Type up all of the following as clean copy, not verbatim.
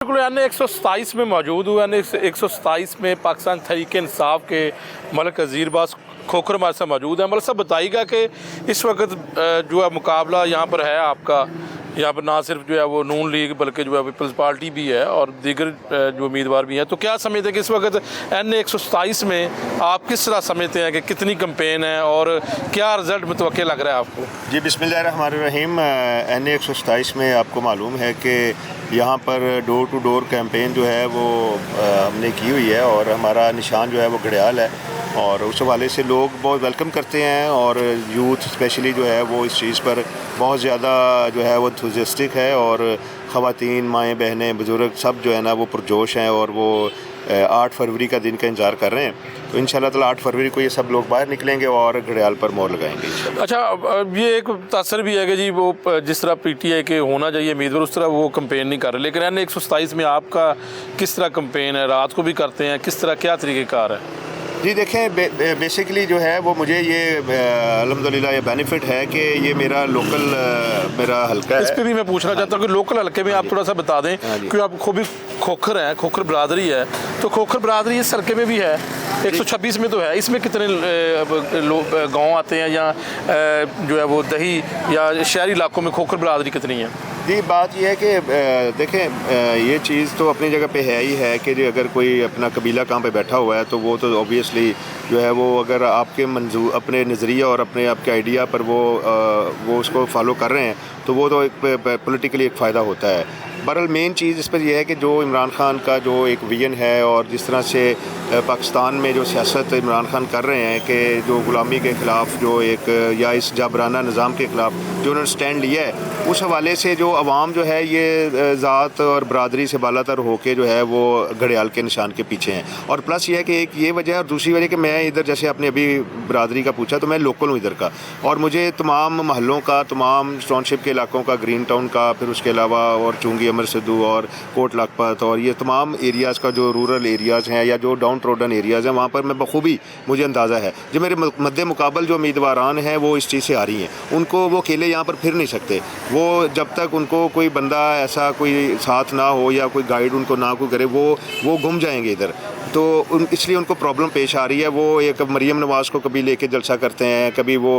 बिल्कुल यानी 127 में मौजूद हुआ। 127 में पाकिस्तान तहरीक इंसाफ के मलिक अज़ीरबाज़ खोखर हमारे साथ मौजूद है। मलिक साहब बताइएगा कि इस वक्त जो है मुकाबला यहाँ पर है आपका, यहाँ पर ना सिर्फ जो है वो नून लीग बल्कि जो है पीपल्स पार्टी भी है और दीगर जो उम्मीदवार भी हैं। तो क्या समझते हैं कि इस वक्त NA 127 में आप किस तरह समझते हैं कि कितनी कैंपेन है और क्या रिज़ल्ट मुतवक्किल लग रहा है आपको? जी बिस्मिल्लाहिर्रहमानिर्रहीम। NA 127 में आपको मालूम है कि यहाँ पर डोर टू डोर कैंपेन जो है वो हमने की हुई है और हमारा निशान जो है वो घड़ियाल है और उस हवाले से लोग बहुत वेलकम करते हैं और यूथ स्पेशली जो है वो इस चीज़ पर बहुत ज़्यादा जो है वो एंथुसियास्टिक है और ख़वातीन, माएँ, बहनें, बुज़ुर्ग सब जो है ना वो पुरजोश हैं और वो 8 फरवरी का दिन का इंतज़ार कर रहे हैं। तो इंशाल्लाह ताला 8 फरवरी को ये सब लोग बाहर निकलेंगे और घड़ियाल पर मोहर लगाएंगे इंशाल्लाह। अच्छा, ये एक तासर भी है कि जी वो जिस तरह PTI के होना चाहिए उम्मीदवार उस तरह वो कैंपेन नहीं कर रहे, लेकिन NA 127 में आपका किस तरह कैंपेन है? रात को भी करते हैं, किस तरह क्या तरीक़ेकार है? जी देखें, बेसिकली जो है वो मुझे ये अल्हम्दुलिल्लाह ये बेनिफिट है कि ये मेरा लोकल मेरा हल्का है। इस पर भी मैं पूछना चाहता हूँ कि लोकल हल्के में आप थोड़ा सा बता दें कि आप खूब खोखर हैं, खोखर बरादरी है, तो खोखर बरादरी इस हल्के में भी है, 126 में तो है, इसमें कितने गाँव आते हैं या जो है वो दही या शहरी इलाकों में खोखर बरादरी कितनी है? जी बात यह है कि देखें ये चीज़ तो अपनी जगह पे है ही है कि अगर कोई अपना कबीला कहाँ पे बैठा हुआ है तो वो तो ऑब्वियसली जो है वो अगर आपके मंजूर अपने नज़रिया और अपने आपके आइडिया पर वो उसको फॉलो कर रहे हैं तो वो तो एक पॉलिटिकली एक फ़ायदा होता है। बहरहाल मेन चीज़ इस पर यह है कि जो इमरान खान का जो एक विजन है और जिस तरह से पाकिस्तान में जो सियासत इमरान खान कर रहे हैं कि जो ग़ुलामी के ख़िलाफ़ जो एक या इस जाबराना निज़ाम के ख़िलाफ़ जो उन्होंने स्टैंड लिया है, उस हवाले से जो अवाम जो है ये ज़ात और बरादरी से बालातर होकर जो है वो घड़ियाल के निशान के पीछे हैं। और प्लस ये है कि एक ये वजह और दूसरी वजह कि मैं इधर जैसे आपने अभी बरादरी का पूछा तो मैं लोकल हूँ इधर का और मुझे तमाम महलों का, तमाम टाउनशिप के इलाकों का, ग्रीन टाउन का, फिर उसके अलावा और चुंगी अमर सिद्धू और कोट लखपत और ये तमाम एरियाज़ का जो रूरल एरियाज़ हैं या जो डाउन ट्रोडन एरियाज़ हैं वहाँ पर मैं बखूबी मुझे अंदाज़ा है जो मेरे मद्दे मुकाबल जो उम्मीदवारान हैं वो इस चीज़ से आ रही हैं, उनको वो अकेले यहाँ पर फिर नहीं सकते। वो जब तक उनको कोई बंदा ऐसा कोई साथ ना हो या कोई गाइड उनको ना कोई करे वो गुम जाएंगे इधर। तो इसलिए उनको प्रॉब्लम पेश आ रही है। वो एक मरीम नवाज़ को कभी लेके जलसा करते हैं, कभी वो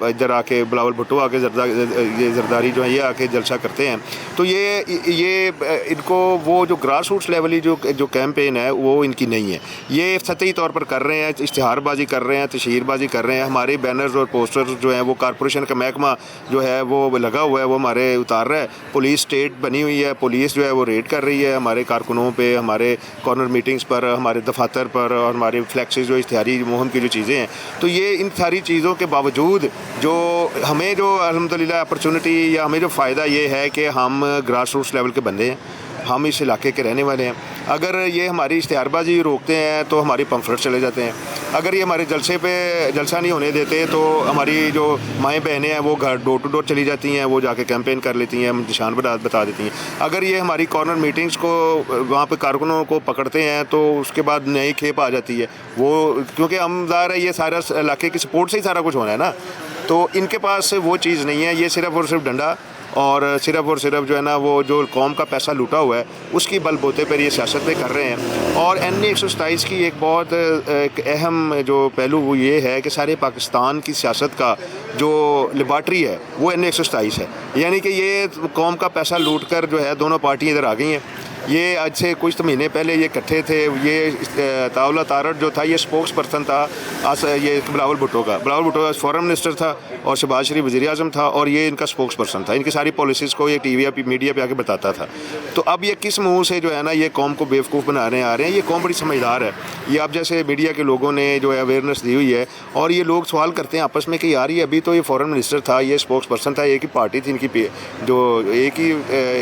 इधर आके बिलावल भुट्टो आके ये जरदारी जो है ये आके जलसा करते हैं। तो ये इनको वो जो ग्रास रूट्स लेवली जो कैंपेन है वो इनकी नहीं है। ये सतही तौर पर कर रहे हैं, इश्तिहारबाजी कर रहे हैं, तशहीरबाजी कर रहे हैं। हमारे बैनर्स और पोस्टर्स जो हैं वो कॉरपोरेशन का महकमा जो है वो लगा हुआ है, वो हमारे उतार रहा है। पुलिस स्टेट बनी हुई है, पुलिस जो है वो रेड कर रही है हमारे कारकुनों पे, हमारे कॉर्नर मीटिंग्स पर, हमारे दफातर पर और हमारे फ्लैक्सेस जो इश्तिहारी मुहिम की जो चीज़ें हैं। तो ये इन सारी चीज़ों के बावजूद जो हमें जो अल्हम्दुलिल्लाह अपॉर्चुनिटी या हमें जो फ़ायदा ये है कि हम ग्रास रूट्स लेवल के बंदे हैं, हम इस इलाके के रहने वाले हैं। अगर ये हमारी इश्तिहारबाजी रोकते हैं तो हमारी पम्फलेट चले जाते हैं। अगर ये हमारे जलसे पे जलसा नहीं होने देते तो हमारी जो माएँ बहनें हैं वो घर डोर टू डोर चली जाती हैं, वो जाके कैंपेन कर लेती हैं, निशान बता देती हैं। अगर ये हमारी कॉर्नर मीटिंग्स को वहाँ पे कारकुनों को पकड़ते हैं तो उसके बाद नई खेप आ जाती है वो, क्योंकि हम ज़ाहिर है ये सारा इलाके की सपोर्ट से ही सारा कुछ होना है ना। तो इनके पास वो चीज़ नहीं है, ये सिर्फ़ और सिर्फ डंडा और सिर्फ जो है ना वो जो कौम का पैसा लूटा हुआ है उसकी बलबूते पर ये सियासत पे कर रहे हैं। और NA 127 की एक बहुत एक अहम जो पहलू वो ये है कि सारे पाकिस्तान की सियासत का जो लेबॉर्ट्री है वो NA 127 है। यानी कि ये कौम का पैसा लूट कर जो है दोनों पार्टियाँ इधर आ गई हैं। ये आज से कुछ महीने पहले ये इकट्ठे थे। ये तावला तारड़ जो था ये स्पोक्स पर्सन था ये बिलावल भुट्टो का फॉरेन मिनिस्टर था और शहबाज शरीफ वज़ीर आज़म था और ये इनका स्पोक्स पर्सन था। इनकी सारी पॉलिसीज़ को ये टीवी पे मीडिया पे आके बताता था। तो अब ये किस मुँह से जो है ना ये कौम को बेवकूफ़ बनाने आ रहे हैं। ये कौम बड़ी समझदार है। ये आप जैसे मीडिया के लोगों ने जो है अवेयरनेस दी हुई है और ये लोग सवाल करते हैं आपस में कि यार ये अभी तो ये फॉरेन मिनिस्टर था, ये स्पोक्स पर्सन था, एक ही पार्टी थी इनकी जो एक ही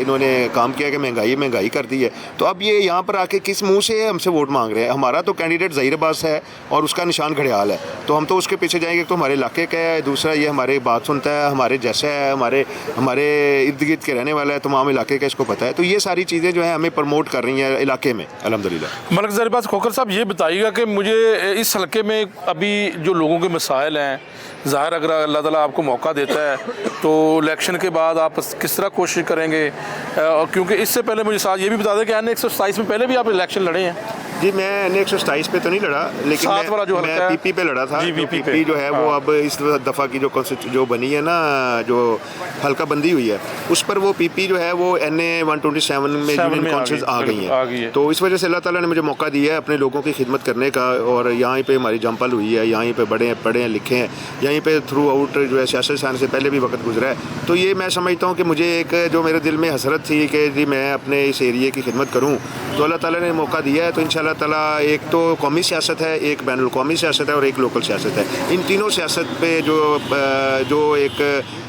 इन्होंने काम किया कि महंगाई कर दी है। तो अब ये यहाँ पर आके किस मुंह से हमसे वोट मांग रहे हैं? हमारा तो कैंडिडेट ज़हीर अब्बास है और उसका निशान घड़ियाल है, तो हम तो उसके पीछे जाएंगे। तो हमारे इलाके का है, दूसरा ये हमारी बात सुनता है, हमारे जैसा है, हमारे इर्द गिर्द के रहने वाला है, तमाम इलाके का इसको पता है। तो ये सारी चीज़ें जो है हमें प्रमोट कर रही हैं इलाके में अल्हम्दुलिल्लाह। मलिक अज़ीरबाज़ खोखर साहब ये बताइएगा कि मुझे इस हल्के में अभी जो लोगों के मसाइल हैं, ज़ाहिर अगर अल्लाह ताला आपको मौका देता है तो इलेक्शन के बाद आप किस तरह कोशिश करेंगे? क्योंकि इससे पहले मुझे साथ ये भी बता दें कि एन 127 में पहले भी आप इलेक्शन लड़े हैं। जी, मैं एन 127 पे तो नहीं लड़ा, लेकिन सात वाला जो मैं पीपी पे लड़ा था। पीपी जो है वो अब इस दफ़ा की जो बनी है ना, जो हल्का बंदी हुई है, उस पर वो पीपी जो है वो NA 127 में यूनियन काउंसिल्स आ गई हैं। तो इस वजह से अल्लाह ताला ने मुझे मौका दिया है अपने लोगों की खिदमत करने का, और यहाँ पे हमारी जंपल हुई है, यहाँ पे पढ़े हैं लिखे हैं, यहीं पे थ्रू आउट जो है सियासत से आने से पहले भी वक्त गुजरा है। तो ये मैं समझता हूँ कि मुझे एक जो मेरे दिल में हसरत थी कि जी मैं अपने इस एरिए की खिदमत करूँ, तो अल्लाह ताला ने मौका दिया है। तो इंशाअल्लाह ताला एक तो कौमी सियासत है, एक बैनुल कौमी सियासत है और एक लोकल सियासत है। इन तीनों सियासत पे जो एक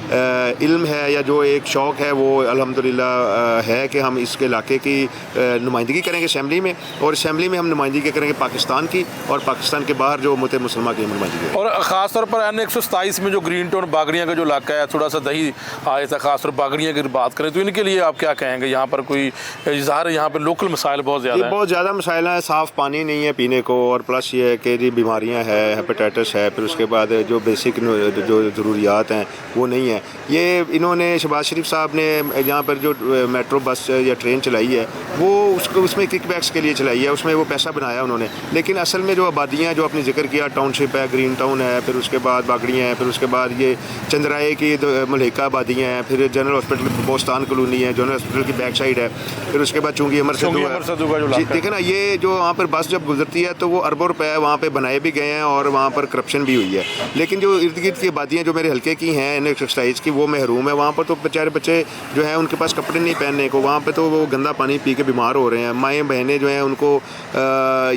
इल्म है या जो एक शौक़ है वो अल्हम्दुलिल्लाह है कि हम इसके इलाके की नुमाइंदगी करेंगे असेंबली में, और असेंबली में हम नुमाइंदगी करेंगे पाकिस्तान की, और पाकिस्तान के बाहर जो उम्मत मुसलमान की नुमाइंदगी। और ख़ास तौर पर एन 127 में जो ग्रीन टाउन बागड़ियाँ का जो इलाका है, थोड़ा सा दही आया था, ख़ास तौर बागड़ियाँ की बात करें तो इनके लिए आप क्या कहेंगे? यहाँ पर कोई इज़हार, यहाँ पर लोकल मसाइल बहुत ज़्यादा है। बहुत ज़्यादा मसाइल हैं, साफ़ पानी नहीं है पीने को, और प्लस ये है कि जी बीमारियाँ हैं, हेपेटाइटिस है, फिर उसके बाद जो बेसिक जो ज़रूरियात हैं वो नहीं है। ये इन्होंने शहबाज शरीफ साहब ने यहाँ पर जो मेट्रो बस या ट्रेन चलाई है वो उसमें किकबैक्स के लिए चलाई है, उसमें वो पैसा बनाया उन्होंने, लेकिन असल में जो आबादियाँ जो आपने जिक्र किया, टाउनशिप है, ग्रीन टाउन है, फिर उसके बाद बागड़ियाँ हैं, फिर उसके बाद ये चंद्राए की मलहिका आबादियाँ हैं, फिर जनरल हॉस्पिटल बोस्तान कॉलोनी है, जनरल हॉस्पिटल की बैक साइड है, फिर उसके बाद चूँकि अमर सदू देखे ना, ये जो वहाँ पर बस जब गुजरती है तो वो अरबों रुपए वहाँ पर बनाए भी गए हैं और वहाँ पर करप्शन भी हुई है, लेकिन जो इर्द गिर्द की आबादियाँ जो मेरे हल्के की हैं एन 127 की, वो महरूम है। वहाँ पर तो बेचारे बच्चे जो हैं उनके पास कपड़े नहीं पहनने को, वहाँ पे तो वो गंदा पानी पी के बीमार हो रहे हैं। माएँ बहनें जो हैं उनको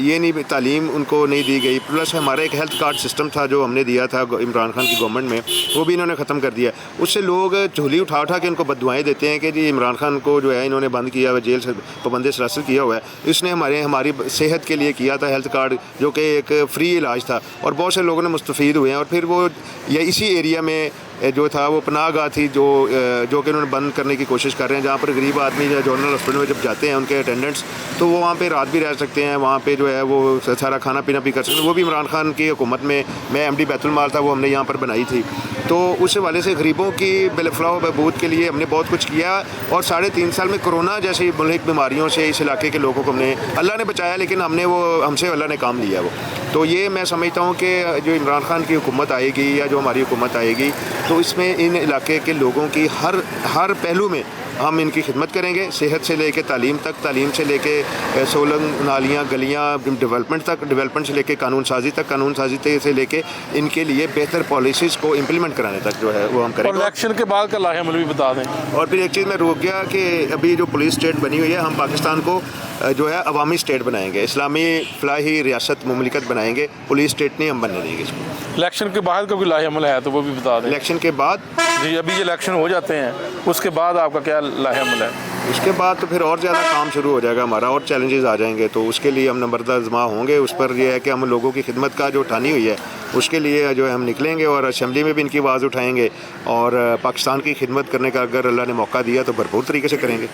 ये नहीं, तालीम उनको नहीं दी गई। प्लस हमारा एक हेल्थ कार्ड सिस्टम था जो हमने दिया था इमरान खान की गवर्नमेंट में, वो भी इन्होंने ख़त्म कर दिया। उससे लोग झोली उठा उठा के उनको बददुआएँ देते हैं कि जी इमरान खान को जो है इन्होंने बंद किया हुआ, जेल से पाबंद सलासिल किया हुआ है। इसने हमारी सेहत के लिए किया था हेल्थ कार्ड, जो कि एक फ्री इलाज था, और बहुत से लोगों ने मुस्तफ़ीद हुए हैं। और फिर वो ये इसी एरिया में जो था वो पनाहगाह थी जो कि उन्होंने बंद करने की कोशिश कर रहे हैं, जहाँ पर गरीब आदमी जो जनरल हॉस्पिटल में जब जाते हैं उनके अटेंडेंट्स, तो वो वहाँ पे रात भी रह सकते हैं, वहाँ पे जो है वो सारा खाना पीना भी कर सकते हैं। वो भी इमरान खान की हुकूमत में, मैं MD बैतुल माल था, वो हमने यहाँ पर बनाई थी। तो उस हवाले से गरीबों की बिलफलाह बहबूद के लिए हमने बहुत कुछ किया, और 3.5 साल में कोरोना जैसी मुल्क बीमारियों से इस इलाके के लोगों को अल्लाह ने बचाया, लेकिन हमसे अल्लाह ने काम लिया वो। तो ये मैं समझता हूँ कि जो इमरान खान की हुकूमत आएगी या जो हमारी हुकूमत आएगी, तो इसमें इन इलाके के लोगों की हर पहलू में हम इनकी खिदमत करेंगे, सेहत से लेके तालीम तक, तालीम से लेके सोलंग नालियाँ गलियाँ, डेवलपमेंट तक, डेवलपमेंट से लेके कानून साजी तक, कानून साजी से लेके इनके लिए बेहतर पॉलिसीज़ को इम्प्लीमेंट कराने तक जो है वो हम करेंगे। और इलेक्शन के बाद का लाहेअमल भी बता दें। और फिर एक चीज़ मैं रुक गया कि अभी जो पुलिस स्टेट बनी हुई है, हम पाकिस्तान को जो है अवामी स्टेट बनाएंगे, इस्लामी फलाही रियासत मुमलिकत बनाएंगे, पुलिस स्टेट नहीं हम बनने देंगे इसको। इलेक्शन के बाद का कोई लाहेअमल है तो वो भी बता दें। इलेक्शन के बाद जी, अभी ये इलेक्शन हो जाते हैं, उसके बाद आपका क्या लाहेअमल है? उसके बाद तो फिर और ज़्यादा काम शुरू हो जाएगा हमारा, और चैलेंजेस आ जाएंगे, तो उसके लिए हम नंबरदार आज़मा होंगे। उस पर यह है कि हम लोगों की खिदमत का जो ठानी हुई है उसके लिए जो है हम निकलेंगे, और असेंबली में भी इनकी आवाज़ उठाएंगे, और पाकिस्तान की खिदमत करने का अगर अल्लाह ने मौका दिया तो भरपूर तरीके से करेंगे।